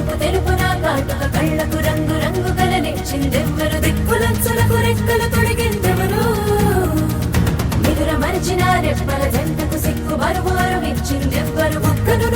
తెలుపు తెలుపున కాటుక కళ్ళకు రంగు రంగు కలనిచ్చిందెవ్వరు దిక్కులచ్చులకు రెక్కలు తొడిగిందెవరు నిదుర మరిచిన రెప్పల జంటకు సిగ్గు బరువారు ఇచ్చిందెవ్వరు ఒక్కను